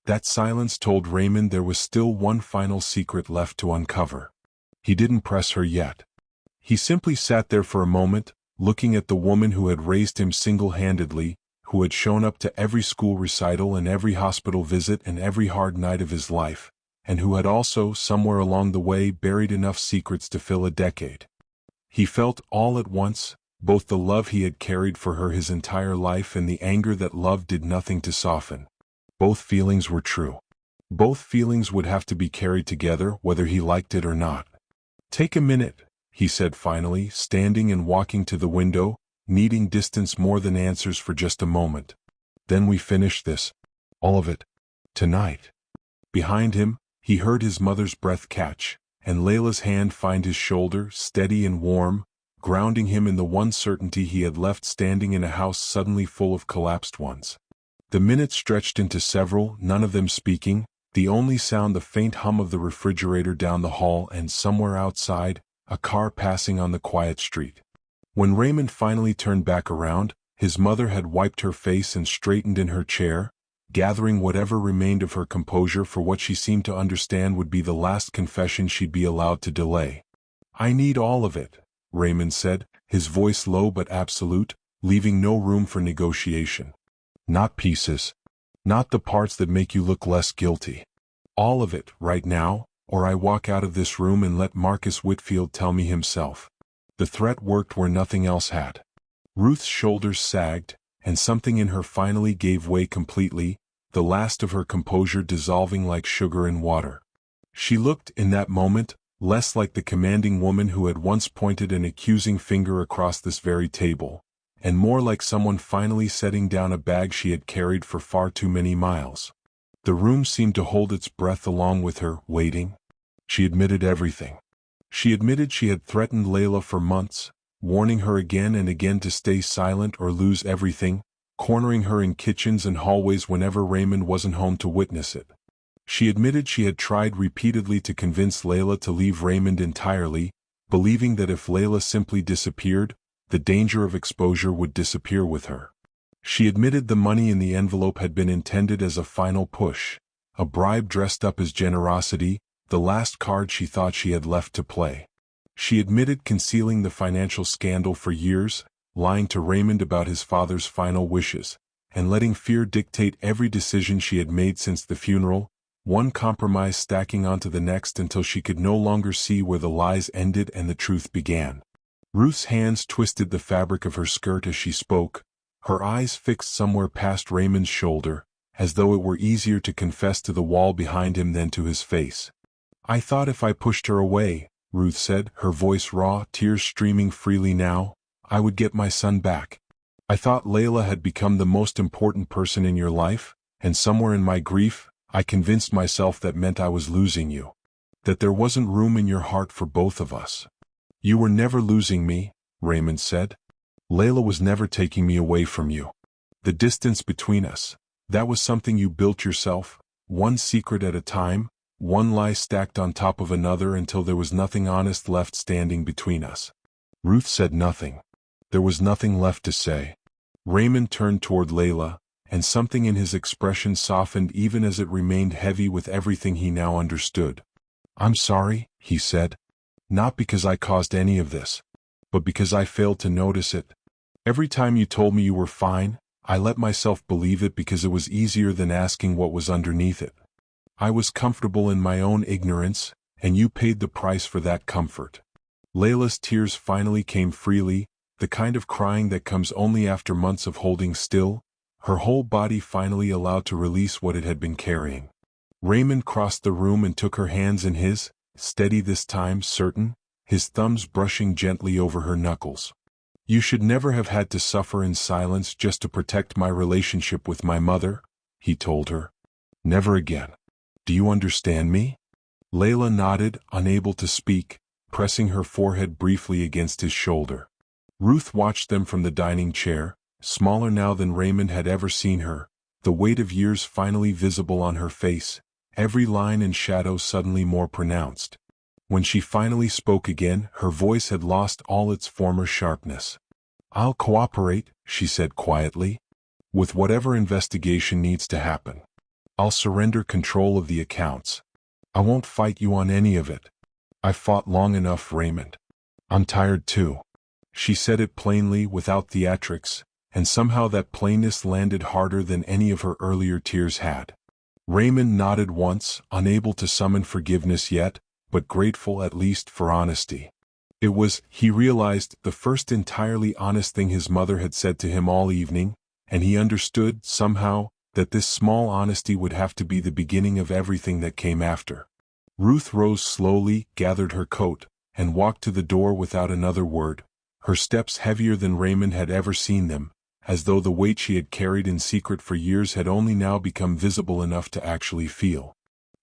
That silence told Raymond there was still one final secret left to uncover. He didn't press her yet. He simply sat there for a moment, looking at the woman who had raised him single-handedly, who had shown up to every school recital and every hospital visit and every hard night of his life, and who had also, somewhere along the way, buried enough secrets to fill a decade. He felt, all at once, both the love he had carried for her his entire life and the anger that love did nothing to soften. Both feelings were true. Both feelings would have to be carried together, whether he liked it or not. "Take a minute," he said finally, standing and walking to the window, needing distance more than answers for just a moment. "Then we finish this. All of it. Tonight." Behind him, he heard his mother's breath catch, and Layla's hand find his shoulder, steady and warm, grounding him in the one certainty he had left standing in a house suddenly full of collapsed ones. The minutes stretched into several, none of them speaking, the only sound the faint hum of the refrigerator down the hall and somewhere outside, a car passing on the quiet street. When Raymond finally turned back around, his mother had wiped her face and straightened in her chair, gathering whatever remained of her composure for what she seemed to understand would be the last confession she'd be allowed to delay. "I need all of it," Raymond said, his voice low but absolute, leaving no room for negotiation. "Not pieces. Not the parts that make you look less guilty. All of it, right now, or I walk out of this room and let Marcus Whitfield tell me himself." The threat worked where nothing else had. Ruth's shoulders sagged, and something in her finally gave way completely, the last of her composure dissolving like sugar in water. She looked, in that moment, less like the commanding woman who had once pointed an accusing finger across this very table, and more like someone finally setting down a bag she had carried for far too many miles. The room seemed to hold its breath along with her, waiting. She admitted everything. She admitted she had threatened Layla for months, warning her again and again to stay silent or lose everything, cornering her in kitchens and hallways whenever Raymond wasn't home to witness it. She admitted she had tried repeatedly to convince Layla to leave Raymond entirely, believing that if Layla simply disappeared, the danger of exposure would disappear with her. She admitted the money in the envelope had been intended as a final push, a bribe dressed up as generosity, the last card she thought she had left to play. She admitted concealing the financial scandal for years, lying to Raymond about his father's final wishes, and letting fear dictate every decision she had made since the funeral, one compromise stacking onto the next until she could no longer see where the lies ended and the truth began. Ruth's hands twisted the fabric of her skirt as she spoke, her eyes fixed somewhere past Raymond's shoulder, as though it were easier to confess to the wall behind him than to his face. "I thought if I pushed her away," Ruth said, her voice raw, tears streaming freely now, "I would get my son back." I thought Layla had become the most important person in your life, and somewhere in my grief, I convinced myself that meant I was losing you. That there wasn't room in your heart for both of us. You were never losing me, Raymond said. Layla was never taking me away from you. The distance between us, that was something you built yourself, one secret at a time, one lie stacked on top of another until there was nothing honest left standing between us. Ruth said nothing. There was nothing left to say. Raymond turned toward Layla, and something in his expression softened even as it remained heavy with everything he now understood. I'm sorry, he said. Not because I caused any of this, but because I failed to notice it. Every time you told me you were fine, I let myself believe it because it was easier than asking what was underneath it. I was comfortable in my own ignorance, and you paid the price for that comfort. Layla's tears finally came freely, the kind of crying that comes only after months of holding still, her whole body finally allowed to release what it had been carrying. Raymond crossed the room and took her hands in his, steady this time, certain, his thumbs brushing gently over her knuckles. You should never have had to suffer in silence just to protect my relationship with my mother, he told her. Never again. Do you understand me? Layla nodded, unable to speak, pressing her forehead briefly against his shoulder. Ruth watched them from the dining chair, smaller now than Raymond had ever seen her, the weight of years finally visible on her face, every line and shadow suddenly more pronounced. When she finally spoke again, her voice had lost all its former sharpness. I'll cooperate, she said quietly, with whatever investigation needs to happen. I'll surrender control of the accounts. I won't fight you on any of it. I've fought long enough, Raymond. I'm tired too. She said it plainly, without theatrics, and somehow that plainness landed harder than any of her earlier tears had. Raymond nodded once, unable to summon forgiveness yet, but grateful at least for honesty. It was, he realized, the first entirely honest thing his mother had said to him all evening, and he understood, somehow, that this small honesty would have to be the beginning of everything that came after. Ruth rose slowly, gathered her coat, and walked to the door without another word, her steps heavier than Raymond had ever seen them, as though the weight she had carried in secret for years had only now become visible enough to actually feel.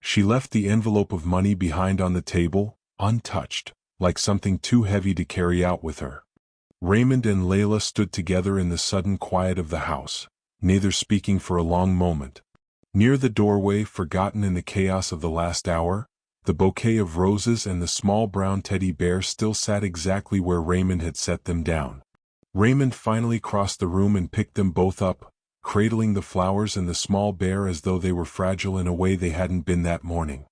She left the envelope of money behind on the table, untouched, like something too heavy to carry out with her. Raymond and Layla stood together in the sudden quiet of the house, neither speaking for a long moment. Near the doorway, forgotten in the chaos of the last hour, the bouquet of roses and the small brown teddy bear still sat exactly where Raymond had set them down. Raymond finally crossed the room and picked them both up, cradling the flowers and the small bear as though they were fragile in a way they hadn't been that morning.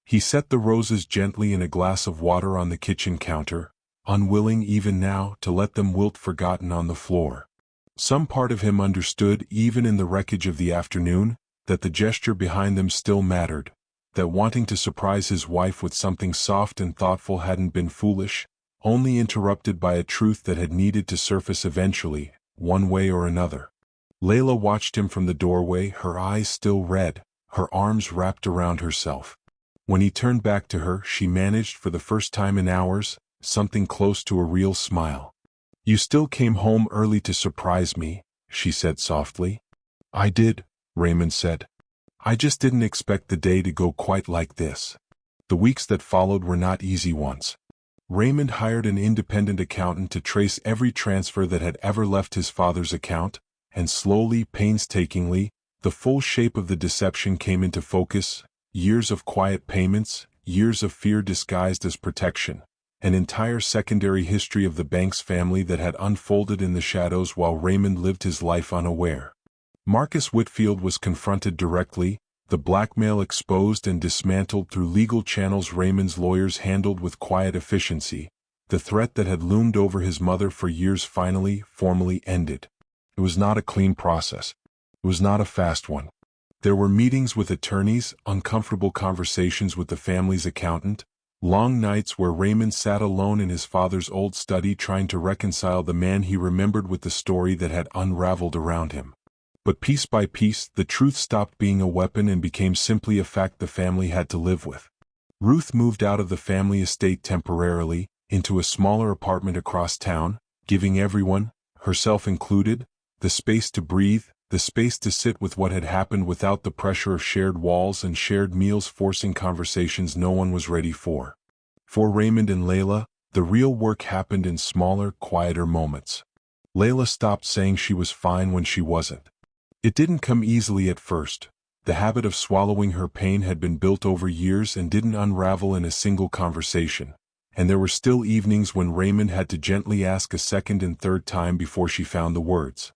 He set the roses gently in a glass of water on the kitchen counter, unwilling even now to let them wilt forgotten on the floor. Some part of him understood, even in the wreckage of the afternoon, that the gesture behind them still mattered, that wanting to surprise his wife with something soft and thoughtful hadn't been foolish, only interrupted by a truth that had needed to surface eventually, one way or another. Layla watched him from the doorway, her eyes still red, her arms wrapped around herself. When he turned back to her, she managed, for the first time in hours, something close to a real smile. You still came home early to surprise me, she said softly. I did, Raymond said. I just didn't expect the day to go quite like this. The weeks that followed were not easy ones. Raymond hired an independent accountant to trace every transfer that had ever left his father's account, and slowly, painstakingly, the full shape of the deception came into focus. Years of quiet payments, years of fear disguised as protection, an entire secondary history of the Banks family that had unfolded in the shadows while Raymond lived his life unaware. Marcus Whitfield was confronted directly, the blackmail exposed and dismantled through legal channels Raymond's lawyers handled with quiet efficiency. The threat that had loomed over his mother for years finally, formally ended. It was not a clean process. It was not a fast one. There were meetings with attorneys, uncomfortable conversations with the family's accountant, long nights where Raymond sat alone in his father's old study trying to reconcile the man he remembered with the story that had unraveled around him. But piece by piece, the truth stopped being a weapon and became simply a fact the family had to live with. Ruth moved out of the family estate temporarily, into a smaller apartment across town, giving everyone, herself included, the space to breathe, the space to sit with what had happened without the pressure of shared walls and shared meals forcing conversations no one was ready for. For Raymond and Layla, the real work happened in smaller, quieter moments. Layla stopped saying she was fine when she wasn't. It didn't come easily at first. The habit of swallowing her pain had been built over years and didn't unravel in a single conversation. And there were still evenings when Raymond had to gently ask a second and third time before she found the words.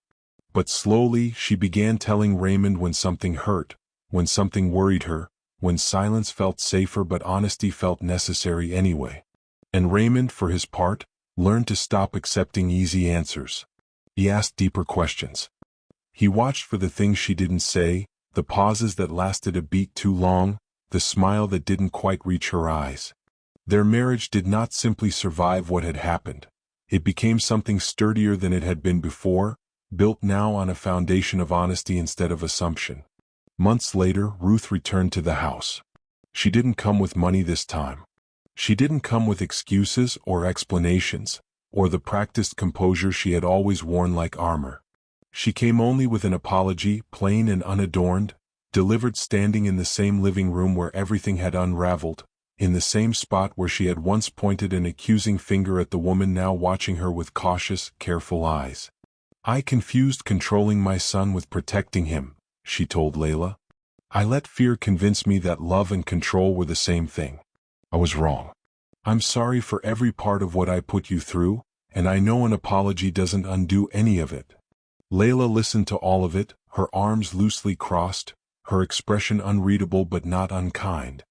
But slowly, she began telling Raymond when something hurt, when something worried her, when silence felt safer but honesty felt necessary anyway. And Raymond, for his part, learned to stop accepting easy answers. He asked deeper questions. He watched for the things she didn't say, the pauses that lasted a beat too long, the smile that didn't quite reach her eyes. Their marriage did not simply survive what had happened. It became something sturdier than it had been before, built now on a foundation of honesty instead of assumption. Months later, Ruth returned to the house. She didn't come with money this time. She didn't come with excuses or explanations, or the practiced composure she had always worn like armor. She came only with an apology, plain and unadorned, delivered standing in the same living room where everything had unraveled, in the same spot where she had once pointed an accusing finger at the woman now watching her with cautious, careful eyes. "I confused controlling my son with protecting him," she told Layla. "I let fear convince me that love and control were the same thing. I was wrong. I'm sorry for every part of what I put you through, and I know an apology doesn't undo any of it." Layla listened to all of it, her arms loosely crossed, her expression unreadable but not unkind.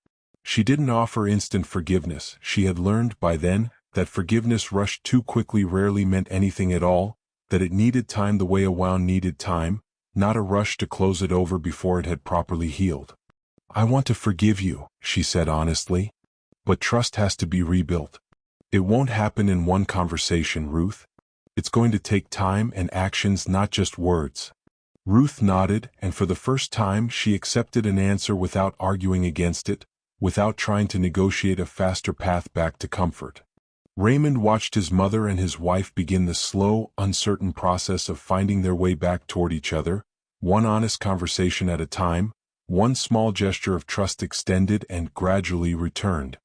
She didn't offer instant forgiveness. She had learned by then that forgiveness rushed too quickly rarely meant anything at all, that it needed time the way a wound needed time, not a rush to close it over before it had properly healed. "I want to forgive you," she said honestly. "But trust has to be rebuilt. It won't happen in one conversation, Ruth. It's going to take time and actions, not just words." Ruth nodded, and for the first time she accepted an answer without arguing against it, without trying to negotiate a faster path back to comfort. Raymond watched his mother and his wife begin the slow, uncertain process of finding their way back toward each other, one honest conversation at a time, one small gesture of trust extended and gradually returned.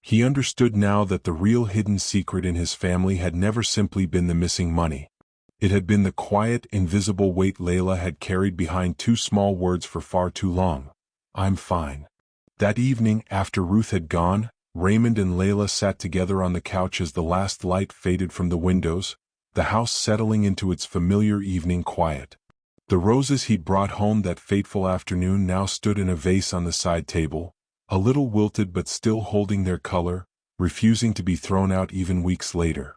He understood now that the real hidden secret in his family had never simply been the missing money. It had been the quiet, invisible weight Layla had carried behind two small words for far too long. "I'm fine." That evening, after Ruth had gone, Raymond and Layla sat together on the couch as the last light faded from the windows, the house settling into its familiar evening quiet. The roses he'd brought home that fateful afternoon now stood in a vase on the side table, a little wilted but still holding their color, refusing to be thrown out even weeks later.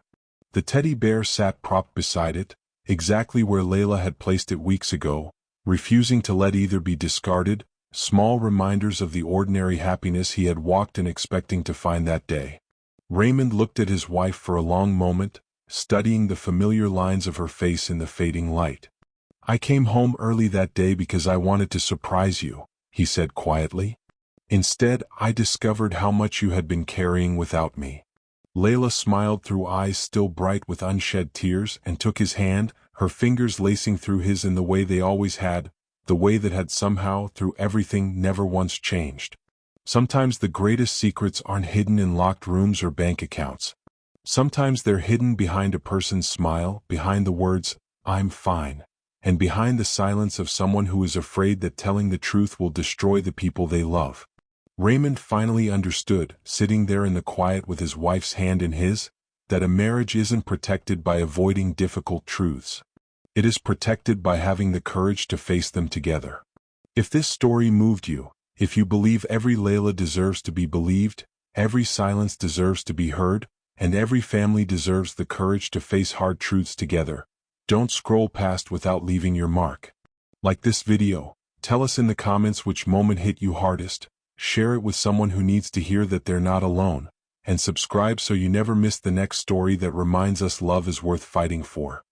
The teddy bear sat propped beside it, exactly where Layla had placed it weeks ago, refusing to let either be discarded, small reminders of the ordinary happiness he had walked in expecting to find that day. Raymond looked at his wife for a long moment, studying the familiar lines of her face in the fading light. "I came home early that day because I wanted to surprise you," he said quietly. "Instead, I discovered how much you had been carrying without me." Layla smiled through eyes still bright with unshed tears and took his hand, her fingers lacing through his in the way they always had, the way that had somehow, through everything, never once changed. Sometimes the greatest secrets aren't hidden in locked rooms or bank accounts. Sometimes they're hidden behind a person's smile, behind the words, "I'm fine," and behind the silence of someone who is afraid that telling the truth will destroy the people they love. Raymond finally understood, sitting there in the quiet with his wife's hand in his, that a marriage isn't protected by avoiding difficult truths. It is protected by having the courage to face them together. If this story moved you, if you believe every Layla deserves to be believed, every silence deserves to be heard, and every family deserves the courage to face hard truths together, don't scroll past without leaving your mark. Like this video, tell us in the comments which moment hit you hardest, share it with someone who needs to hear that they're not alone, and subscribe so you never miss the next story that reminds us love is worth fighting for.